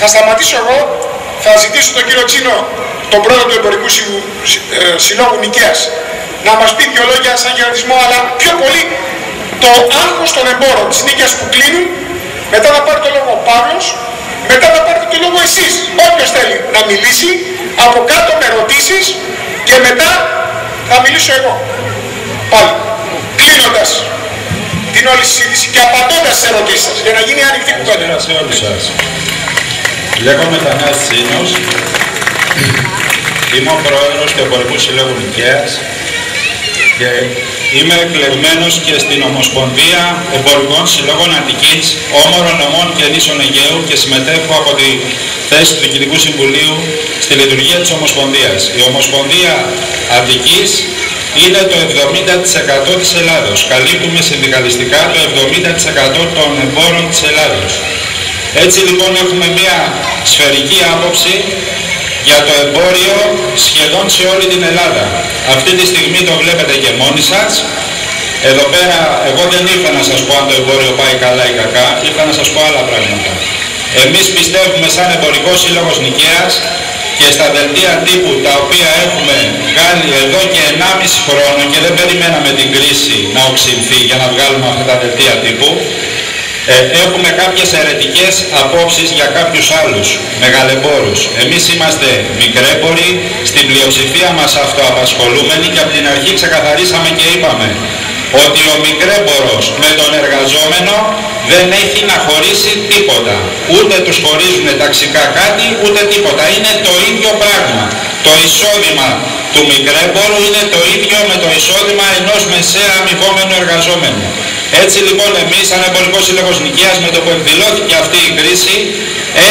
Θα σταματήσω εγώ, θα ζητήσω τον κύριο Τσίνο, τον πρόεδρο του Εμπορικού Συλλόγου Νικαίας, να μας πει δύο λόγια σαν χαιρετισμό, αλλά πιο πολύ το άγχος των εμπόρων της Νίκαιας που κλείνουν. Μετά θα πάρει το λόγο ο Παύλος, μετά θα πάρετε το λόγο εσείς, όποιος θέλει να μιλήσει, από κάτω με ερωτήσεις, και μετά θα μιλήσω εγώ. Πάλι, κλείνοντας την όλη συζήτηση και απαντώντας στις ερωτήσεις σας, για να γίνει ανοιχτή κουβέντα. Καλησπέρα σε όλους σας. Λέγομαι Θανάσης Τσίνος, είμαι ο πρόεδρος του Εμπορικού Συλλόγου Νικαίας και είμαι εκλεγμένος και στην Ομοσπονδία Εμπορικών Συλλόγων Αττικής, Όμορων Νομών και Νήσων Αιγαίου και συμμετέχω από τη θέση του Διοικητικού Συμβουλίου στη λειτουργία της Ομοσπονδίας. Η Ομοσπονδία Αττικής είναι το 70% της Ελλάδος. Καλύπτουμε συνδικαλιστικά το 70% των εμπόρων της Ελλάδος. Έτσι λοιπόν έχουμε μια σφαιρική άποψη για το εμπόριο σχεδόν σε όλη την Ελλάδα. Αυτή τη στιγμή το βλέπετε και μόνοι σας. Εδώ πέρα εγώ δεν ήρθα να σας πω αν το εμπόριο πάει καλά ή κακά, ήρθα να σας πω άλλα πράγματα. Εμείς πιστεύουμε σαν Εμπορικός Σύλλογος Νικαίας και στα δελτία τύπου τα οποία έχουμε βγάλει εδώ και 1,5 χρόνο και δεν περιμέναμε την κρίση να οξυνθεί για να βγάλουμε αυτά τα δελτία τύπου, έχουμε κάποιες αιρετικές απόψεις για κάποιους άλλους μεγαλεμπόρους. Εμείς είμαστε μικρέμποροι, στην πλειοψηφία μας αυτοαπασχολούμενοι και από την αρχή ξεκαθαρίσαμε και είπαμε ότι ο μικρέμπορος με τον εργαζόμενο δεν έχει να χωρίσει τίποτα. Ούτε τους χωρίζουν ταξικά κάτι, ούτε τίποτα. Είναι το ίδιο πράγμα. Το εισόδημα του μικρέμπορου είναι το ίδιο με το εισόδημα ενός μεσαία αμοιβόμενου εργαζόμενου. Έτσι λοιπόν εμείς σαν Εμπορικός Σύλλογος Νικαίας, με το που εκδηλώθηκε αυτή η κρίση,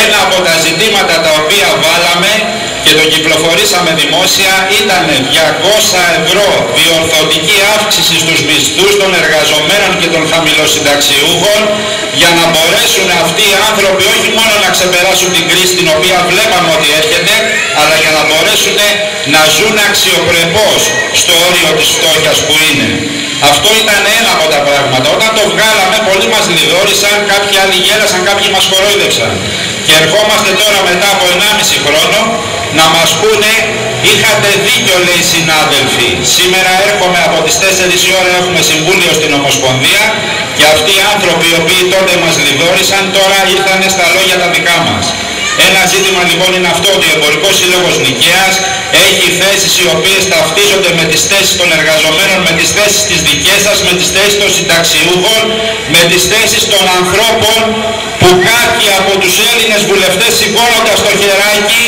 ένα από τα ζητήματα τα οποία βάλαμε και το κυκλοφορήσαμε δημόσια ήταν 200 ευρώ διορθωτική αύξηση στους μισθούς των εργαζομένων και των χαμηλοσυνταξιούχων, για να μπορέσουν αυτοί οι άνθρωποι όχι μόνο να ξεπεράσουν την κρίση την οποία βλέπαμε ότι έρχεται, αλλά για να μπορέσουν να ζουν αξιοπρεπώς στο όριο της φτώχειας που είναι. Αυτό ήταν ένα από τα πράγματα. Όταν το βγάλαμε, πολλοί μας λιδόρισαν, κάποιοι άλλοι γέλασαν, κάποιοι μας κορόιδευσαν. Και ερχόμαστε τώρα μετά από 1,5 χρόνο να μας πούνε είχατε δίκιο, λέει, συνάδελφοι. Σήμερα έρχομαι από τις 4 η ώρα, έχουμε συμβούλιο στην Ομοσπονδία και αυτοί οι άνθρωποι οι οποίοι τότε μας λιδόρισαν τώρα ήρθαν στα λόγια τα δικά μας. Ένα ζήτημα λοιπόν είναι αυτό, ότι ο Εμπορικός Σύλλογος Νικαίας έχει θέσεις οι οποίες ταυτίζονται με τις θέσεις των εργαζομένων, με τις θέσεις της δικές σας, με τις θέσεις των συνταξιούχων, με τις θέσεις των ανθρώπων που κάποιοι από τους Έλληνες βουλευτές, σηκώνοντας το χεράκι,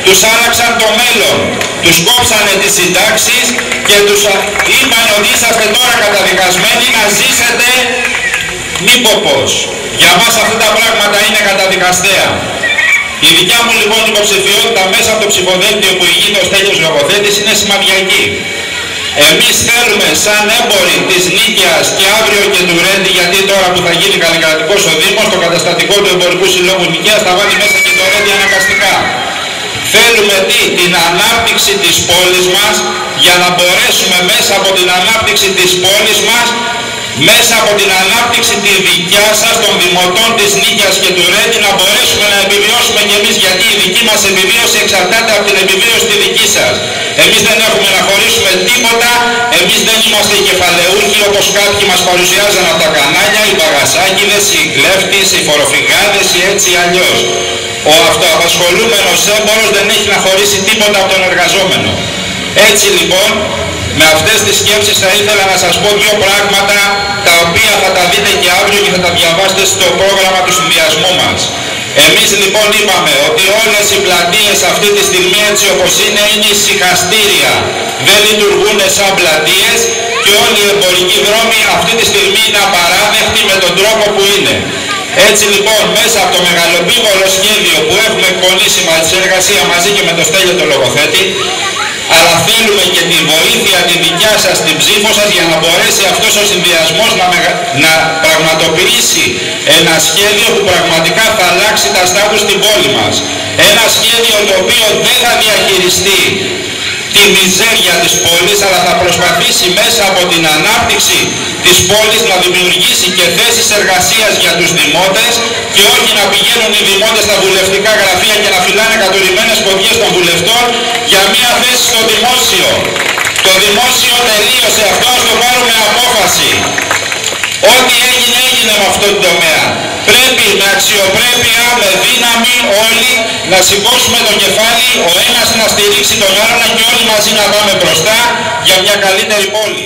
τους άλλαξαν το μέλλον. Τους κόψανε τις συντάξεις και τους είπαν ότι είσαστε τώρα καταδικασμένοι να ζήσετε μη πω πώς. Για μας αυτά τα πράγματα είναι καταδικαστέα. Η δικιά μου λοιπόν υποψηφιότητα μέσα από το ψηφοδέλτιο που ηγείται ο Στέλιος Λογοθέτης είναι σημαδιακή. Εμείς θέλουμε σαν έμποροι της Νίκαιας και αύριο και του Ρέντι, γιατί τώρα που θα γίνει καλλικρατικός ο Δήμος, το καταστατικό του Εμπορικού Συλλόγου Νικαίας θα βάλει μέσα και το Ρέντι αναγκαστικά. Θέλουμε την ανάπτυξη της πόλης μας, για να μπορέσουμε μέσα από την ανάπτυξη της πόλης μας, μέσα από την ανάπτυξη τη δικιά σας, των δημοτών της Νίκαιας και του Ρέντι, να μπορέσουμε να επιβιώσουμε κι εμείς, γιατί η δική μας επιβίωση εξαρτάται από την επιβίωση τη δική σας. Εμείς δεν έχουμε να χωρίσουμε τίποτα, εμείς δεν είμαστε οι κεφαλαιούχοι όπως κάποιοι μας παρουσιάζαν από τα κανάλια, οι παγασάκηδες, οι κλέφτες, οι φοροφυγάδες ή έτσι αλλιώς. Ο αυτοαπασχολούμενος έμπορος δεν έχει να χωρίσει τίποτα από τον εργαζόμενο. Έτσι λοιπόν, με αυτές τις σκέψεις θα ήθελα να σας πω δύο πράγματα, τα οποία θα τα δείτε και αύριο και θα τα διαβάσετε στο πρόγραμμα του συνδυασμού μας. Εμείς λοιπόν είπαμε ότι όλες οι πλατείες αυτή τη στιγμή έτσι όπως είναι ησυχαστήρια, δεν λειτουργούν σαν πλατείες και όλοι οι εμπορικοί δρόμοι αυτή τη στιγμή είναι απαράδεκτοι με τον τρόπο που είναι. Έτσι λοιπόν μέσα από το μεγαλοπίβολο σχέδιο που έχουμε εκπονήσει με τη συνεργασία μαζί και με το Στέλιο το Λογοθέτη, αλλά θέλουμε και τη βοήθεια τη δικιά σας, την ψήφο σας, για να μπορέσει αυτός ο συνδυασμός να πραγματοποιήσει ένα σχέδιο που πραγματικά θα αλλάξει τα στάτους στην πόλη μας. Ένα σχέδιο το οποίο δεν θα διαχειριστεί τη μιζέρια της πόλης, αλλά θα προσπαθήσει μέσα από την ανάπτυξη της πόλης να δημιουργήσει και θέσεις εργασίας για τους δημότες και όχι να πηγαίνουν οι δημότες στα βουλευτικά γραφεία και να φυλάνε κατουρημένες ποδιές των βουλευτών για μία θέση στο δημόσιο. Το δημόσιο τελείωσε, αυτό ας το πάρουμε απόφαση. Ό,τι έγινε, έγινε με αυτό το τομέα. Πρέπει με αξιοπρέπεια, με δύναμη όλοι να σηκώσουμε το κεφάλι, ο ένας να στηρίξει τον άλλον και όλοι μαζί να πάμε μπροστά για μια καλύτερη πόλη.